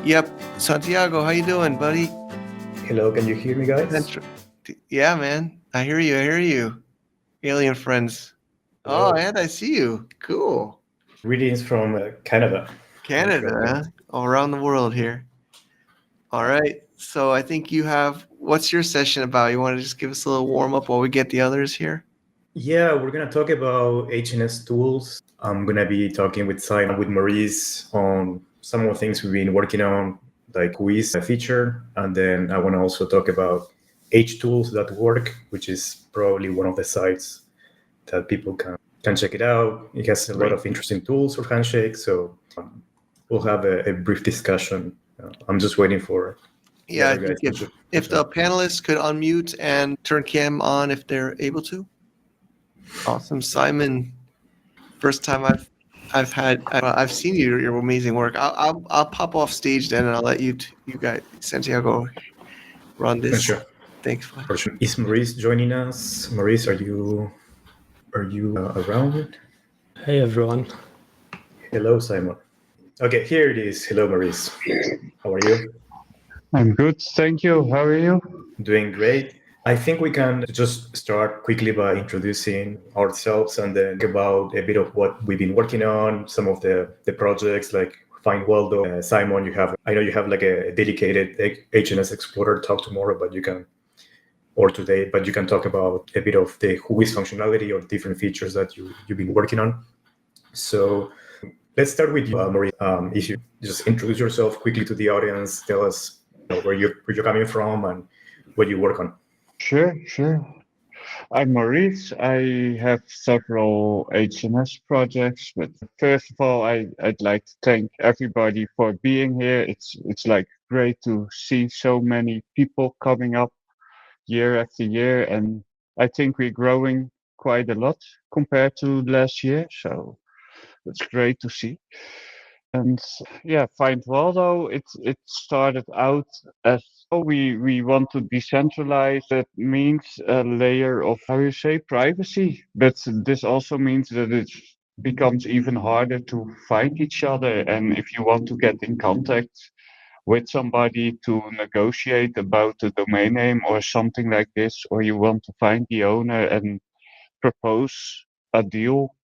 Yep. Santiago, how you doing, buddy? Hello, can you hear me, guys? Yeah, man. I hear you. I hear you. Alien friends. Oh, Hello. and I see you. Cool. Greetings from Canada. Canada, huh? All around the world here. All right. So I think you have. What's your session about? You want to just give us a little warm up while we get the others here? Yeah, we're gonna talk about HNS tools. I'm gonna be talking with Simon, with Maurice on some of the things we've been working on, like quiz feature, and then I want to also talk about HTools.work, which is probably one of the sites that people can check it out. It has a lot of interesting tools for Handshake, so we'll have a brief discussion. I'm just waiting for Yeah, I think if the panelists could unmute and turn cam on if they're able to. Awesome, Simon. First time I've seen your amazing work. I'll pop off stage then, and I'll let you guys Santiago run this. Sure. Thanks. Is Maurice joining us? Maurice, are you around? Hey everyone. Hello, Simon. Okay, here it is. Hello, Maurice. How are you? I'm good, thank you. How are you? Doing great. I think we can just start quickly by introducing ourselves and then talk about a bit of what we've been working on, some of the projects like Find Waldo. Simon, I know you have like a dedicated HNS Explorer talk tomorrow, but you can talk about a bit of the Whois functionality or different features that you've been working on. So let's start with you, Maurice. If you just introduce yourself quickly to the audience, tell us where you're coming from and what you work on. Sure. I'm Maurice. I have several HNS projects, but first of all, I'd like to thank everybody for being here. It's like great to see so many people coming up year after year, and I think we're growing quite a lot compared to last year, so it's great to see. And yeah, Find Waldo, it started out as we want to decentralize. That means a layer of, how you say, privacy. But this also means that it becomes even harder to find each other. And if you want to get in contact with somebody to negotiate about the domain name or something like this, or you want to find the owner and propose a deal,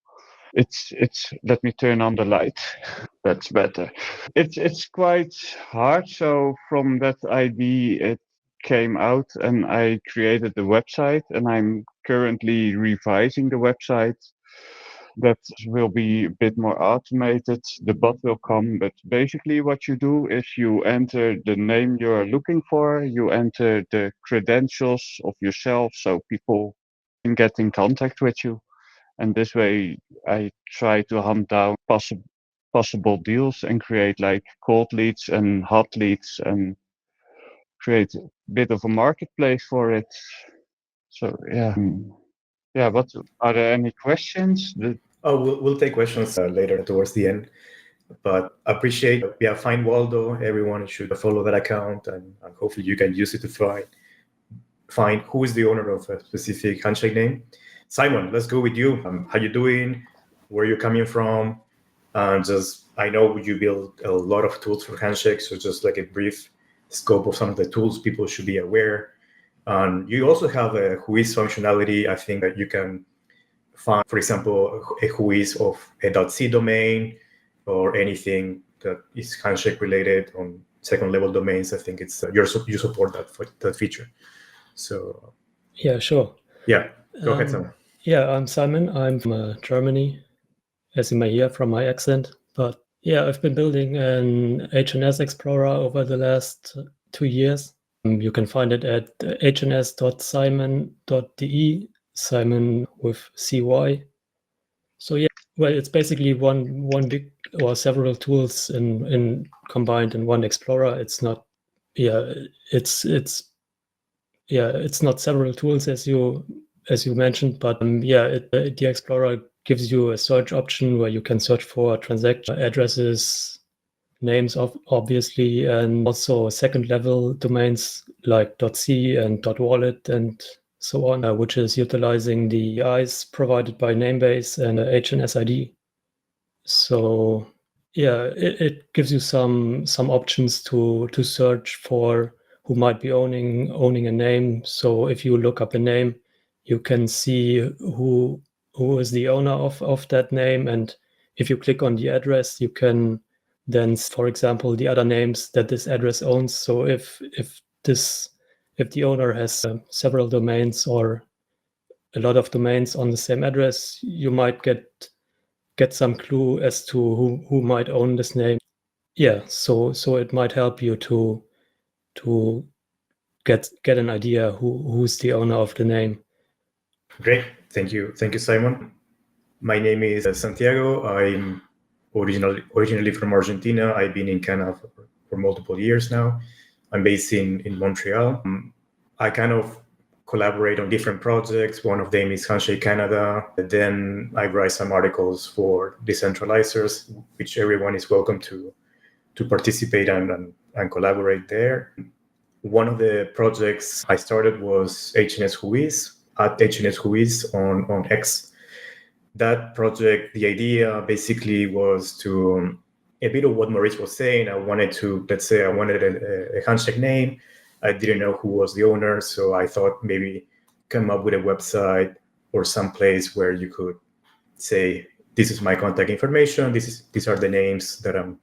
it's let me turn on the light. That's better. It's quite hard. So from that idea, it came out, and I created the website, and I'm currently revising the website. That will be a bit more automated. The bot will come, but basically what you do is you enter the name you're looking for, you enter the credentials of yourself so people can get in contact with you. And this way I try to hunt down possible deals and create like cold leads and hot leads and create a bit of a marketplace for it. So yeah, what are there any questions? We'll take questions later towards the end, but appreciate Find Waldo. Everyone should follow that account, and hopefully you can use it to find who is the owner of a specific handshake name. Simon, let's go with you. How you doing? Where you coming from? I know you build a lot of tools for Handshake, so just like a brief scope of some of the tools people should be aware. You also have a Whois functionality. I think that you can find, for example, a Whois of a .c domain or anything that is Handshake related on second level domains. I think it's you support that feature. So yeah, sure. Yeah, go ahead, Simon. Yeah, I'm Simon. I'm from Germany, as you may hear from my accent. But yeah, I've been building an HNS Explorer over the last 2 years. You can find it at hns.simon.de, Simon with CY. So yeah, well, it's basically one big or several tools in combined in one Explorer. It's not, it's not several tools as you mentioned, but the Explorer gives you a search option where you can search for transaction addresses, names obviously, and also second level domains like .c and .wallet and so on, which is utilizing the APIs provided by Namebase and HNS ID. So yeah, it gives you some options to search for who might be owning a name. So if you look up a name, you can see who is the owner of that name, and if you click on the address, you can then, for example, the other names that this address owns. So if the owner has several domains or a lot of domains on the same address, you might get some clue as to who might own this name. Yeah, so it might help you to get an idea who's the owner of the name. Great, thank you, Simon. My name is Santiago. I'm originally from Argentina. I've been in Canada for multiple years now. I'm based in Montreal. I kind of collaborate on different projects. One of them is Handshake Canada. Then I write some articles for Decentralizers, which everyone is welcome to participate and collaborate there. One of the projects I started was HNS Whois, at HNS Whois on X. That project, the idea basically was to, a bit of what Maurice was saying. I wanted a handshake name. I didn't know who was the owner, so I thought maybe come up with a website or some place where you could say, this is my contact information. These are the names that I'm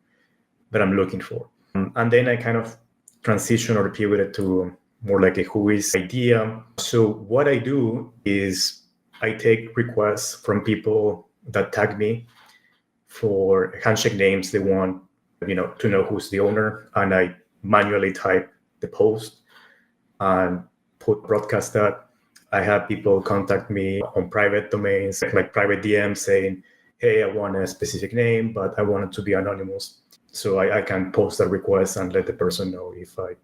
looking for. And then I kind of transitioned or pivoted to more like a Whois idea. So what I do is I take requests from people that tag me for handshake names they want, to know who's the owner, and I manually type the post and broadcast that. I have people contact me on private domains, like private DMs, saying, hey, I want a specific name, but I want it to be anonymous. So I can post a request and let the person know if I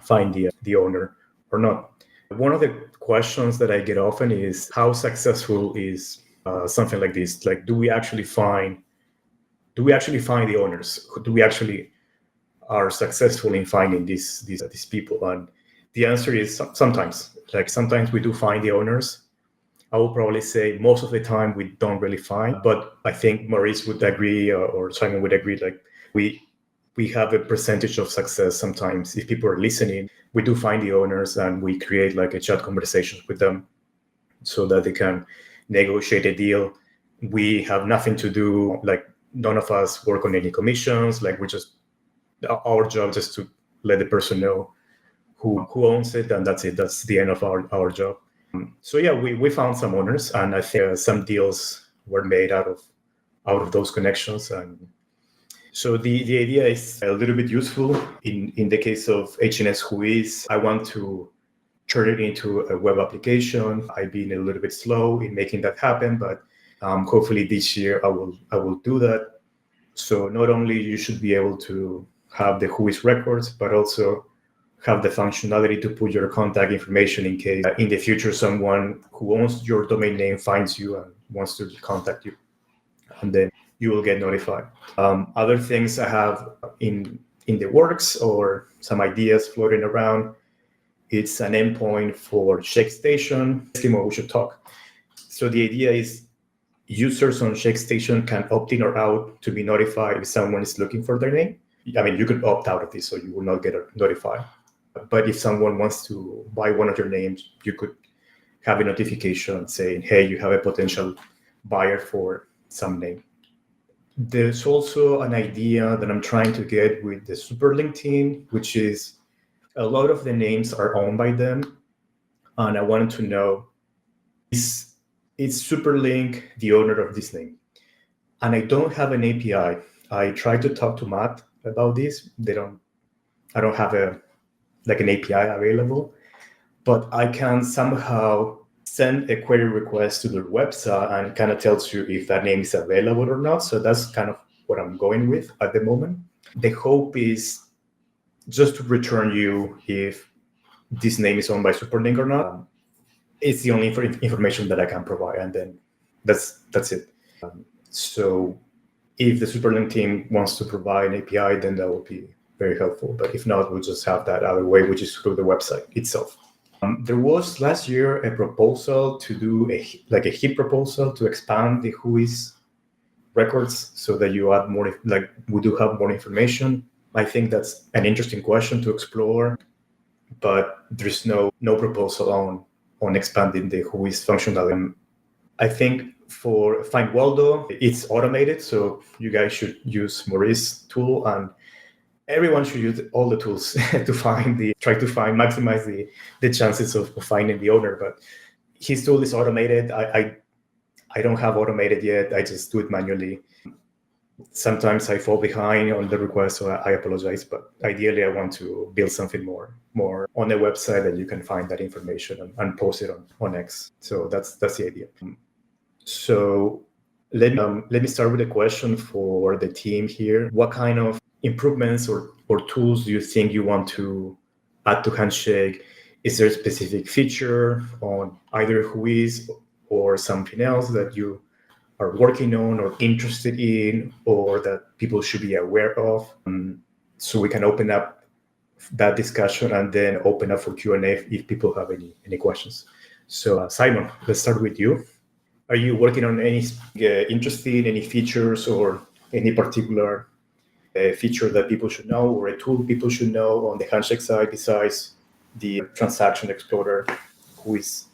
find the owner or not. One of the questions that I get often is, how successful is something like this? Like, do we actually find the owners? Do we actually are successful in finding these people? And the answer is sometimes. Like, sometimes we do find the owners. I will probably say most of the time we don't really find, but I think Maurice would agree or Simon would agree, like we have a percentage of success sometimes. If people are listening, we do find the owners and we create like a chat conversation with them so that they can negotiate a deal. We have nothing to do, like none of us work on any commissions. Like our job is to let the person know who owns it, and that's it. That's the end of our job. So yeah, we found some owners, and I think some deals were made out of those connections. And so the idea is a little bit useful. In the case of HNS Whois, I want to turn it into a web application. I've been a little bit slow in making that happen, but hopefully this year I will do that. So not only you should be able to have the Whois records, but also have the functionality to put your contact information in case in the future someone who owns your domain name finds you and wants to contact you, and then you will get notified. Other things I have in the works or some ideas floating around, it's an endpoint for ShakeStation. We should talk. So the idea is users on ShakeStation can opt in or out to be notified if someone is looking for their name. I mean, you could opt out of this so you will not get notified. But if someone wants to buy one of your names, you could have a notification saying, hey, you have a potential buyer for some name. There's also an idea that I'm trying to get with the Superlink team, which is a lot of the names are owned by them. And I wanted to know, is Superlink the owner of this name? And I don't have an API. I tried to talk to Matt about this. I don't have an API available, but I can somehow send a query request to their website and it kind of tells you if that name is available or not. So that's kind of what I'm going with at the moment. The hope is just to return you if this name is owned by Superlink or not. It's the only information that I can provide, and then that's it. So if the Superlink team wants to provide an API, then that will be very helpful. But if not, we'll just have that other way, which is through the website itself. There was last year a proposal to do a HIP proposal to expand the Whois records so that you add more, like we do have more information. I think that's an interesting question to explore, but there's no proposal on expanding the Whois functionality. I think for Find Waldo, it's automated, so you guys should use Maurice's tool, and everyone should use all the tools to maximize the chances of finding the owner. But his tool is automated. I don't have automated yet. I just do it manually. Sometimes I fall behind on the request, so I apologize. But ideally, I want to build something more on the website that you can find that information and post it on X. So that's the idea. So let me start with a question for the team here. What kind of improvements or tools do you think you want to add to Handshake? Is there a specific feature on either Whois or something else that you are working on or interested in, or that people should be aware of? So we can open up that discussion and then open up for Q&A if people have any questions. So Simon, let's start with you. Are you working on any any features or any particular feature that people should know, or a tool people should know on the Handshake side besides the Transaction Explorer Whois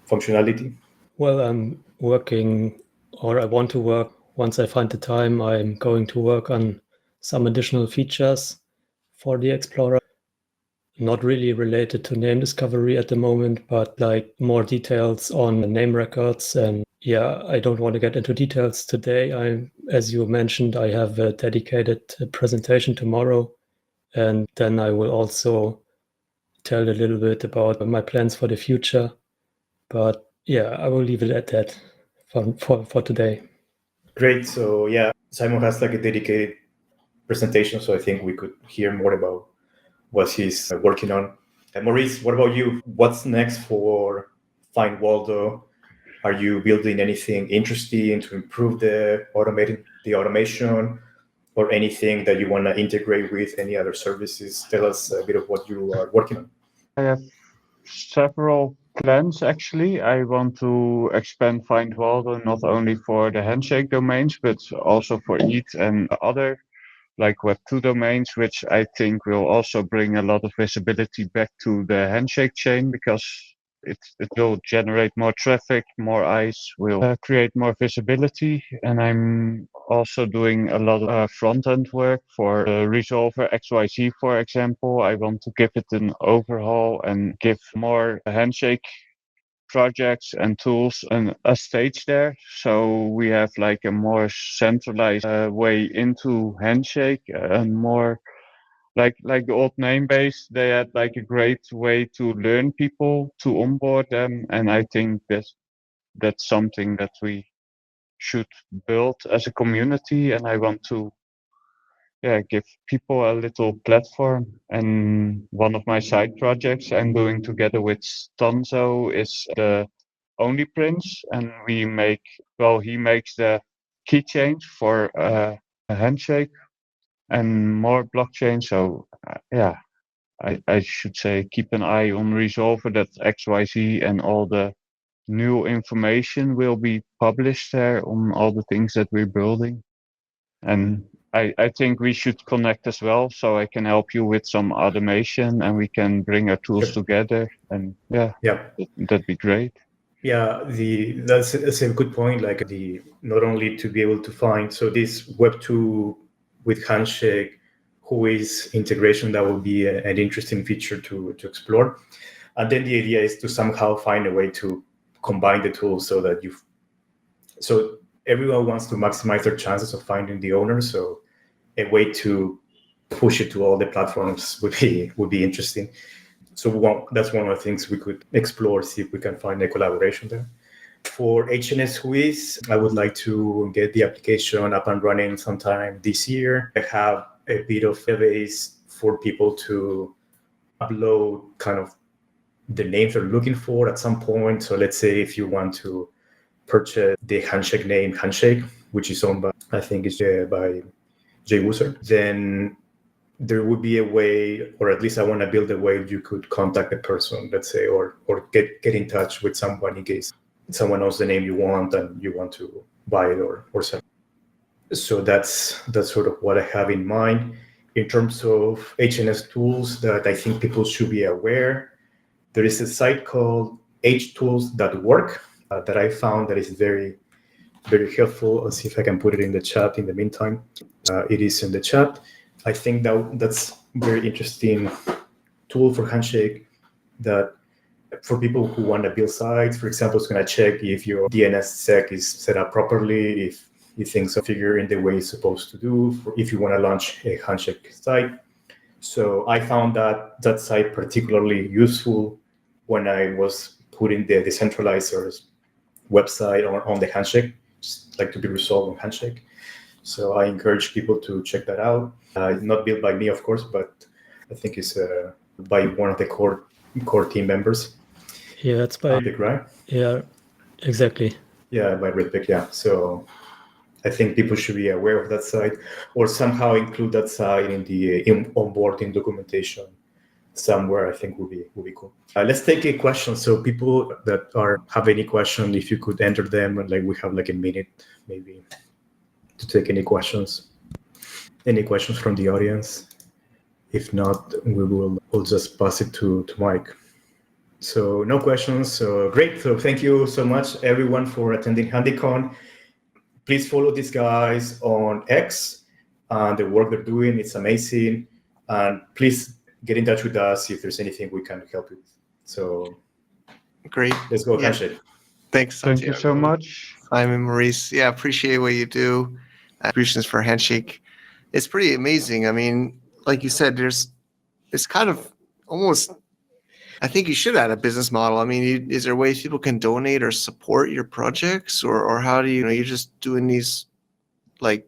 functionality? Well, I'm working, or I want to work. Once I find the time, I'm going to work on some additional features for the Explorer. Not really related to name discovery at the moment, but like more details on the name records. And yeah, I don't want to get into details today. As you mentioned, I have a dedicated presentation tomorrow, and then I will also tell a little bit about my plans for the future. But yeah, I will leave it at that for today. Great. So yeah, Simon has like a dedicated presentation, so I think we could hear more about what he's working on. And Maurice, what about you? What's next for Find Waldo? Are you building anything interesting to improve the automation, or anything that you want to integrate with any other services? Tell us a bit of what you are working on. I have several plans actually. I want to expand Find Waldo not only for the Handshake domains, but also for EAT and other like Web 2 domains, which I think will also bring a lot of visibility back to the Handshake chain, because it will generate more traffic, more eyes, will create more visibility. And I'm also doing a lot of front-end work for Resolver XYZ, for example. I want to give it an overhaul and give more Handshake projects and tools and a stage there, so we have like a more centralized way into Handshake, and more like the old name base. They had like a great way to learn people, to onboard them, and I think that's something that we should build as a community. And I want to give people a little platform. And one of my side projects I'm doing together with Stanzo is the Only Prince, and he makes the keychains for a Handshake and more blockchain. So I should say keep an eye on Resolver, that XYZ and all the new information will be published there on all the things that we're building. And I think we should connect as well, so I can help you with some automation and we can bring our tools together. And that'd be great. Yeah, that's a good point. Like not only to be able to find, so this Web 2 with Handshake, Whois integration, that will be an interesting feature to explore. And then the idea is to somehow find a way to combine the tools so that so everyone wants to maximize their chances of finding the owner. So a way to push it to all the platforms would be interesting. So that's one of the things we could explore, see if we can find a collaboration there. For HNS Whois, I would like to get the application up and running sometime this year. I have a bit of a base for people to upload kind of the names they're looking for at some point. So let's say if you want to purchase the Handshake name Handshake, which is owned by, I think it's by Jay Wooser, then there would be a way, or at least I want to build a way you could contact a person, let's say, or get in touch with someone in case someone knows the name you want and you want to buy it or sell. So that's sort of what I have in mind. In terms of HNS tools that I think people should be aware, there is a site called htools.work that I found that is very, very helpful. I'll see if I can put it in the chat in the meantime. It is in the chat. I think that's very interesting tool for Handshake that for people who want to build sites, for example, it's going to check if your DNS sec is set up properly, if things are figured in the way it's supposed to do, if you want to launch a Handshake site. So I found that site particularly useful when I was putting the Decentralized website on the Handshake, just like to be resolved on Handshake. So I encourage people to check that out. Not built by me, of course, but I think it's by one of the core team members. Yeah, it's by Redpick, right? Yeah, exactly. Yeah, by Redpick, yeah. So I think people should be aware of that site, or somehow include that site in the onboarding documentation somewhere. I think would be cool. Let's take a question. So people that have any question, if you could enter them, and like we have like a minute maybe to take any questions. Any questions from the audience? If not, we'll just pass it to Mike. So no questions. So great. So thank you so much, everyone, for attending HandyCon. Please follow these guys on X and the work they're doing. It's amazing. And please get in touch with us if there's anything we can help you with. So Great. Let's go, Handshake. Thanks, Thank you so much. Simon, Maurice. Yeah, appreciate what you do. Contributions for Handshake. It's pretty amazing. I mean, like you said, it's kind of almost, I think you should add a business model. I mean, is there ways people can donate or support your projects, or how do you're just doing these, like,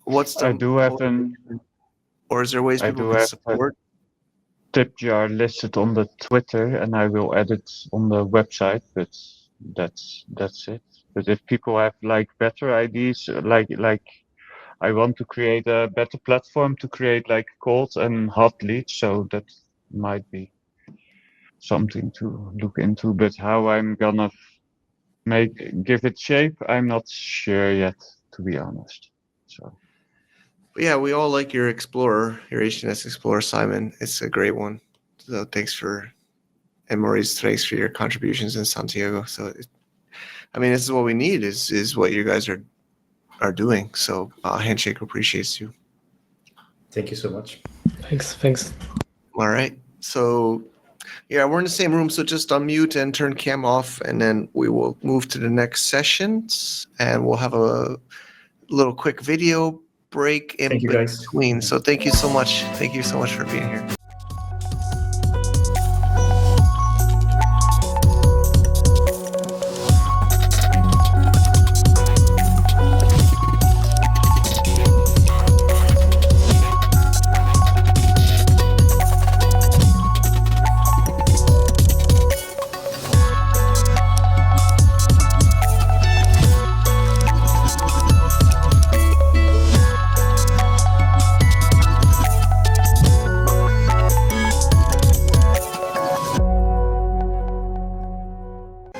what's the? I do have or is there ways people can support? Tip jar listed on the Twitter, and I will add it on the website. But that's it. But if people have like better ideas, like I want to create a better platform to create like cold and hot leads, so that might be something to look into. But how I'm gonna give it shape, I'm not sure yet, to be honest. So. But yeah, we all like your Explorer, your HNS Explorer, Simon. It's a great one. So and Maurice, thanks for your contributions in Santiago. So, I mean, this is what we need. Is what you guys are doing. So, Handshake appreciates you. Thank you so much. Thanks. All right. So, yeah, we're in the same room. So just unmute and turn cam off, and then we will move to the next sessions, and we'll have a little quick video break in between. So thank you so much. Thank you so much for being here.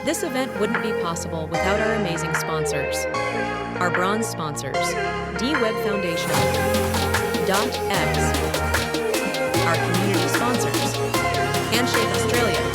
This event wouldn't be possible without our amazing sponsors. Our bronze sponsors, D-Web Foundation, .x, our community sponsors, Handshake Australia,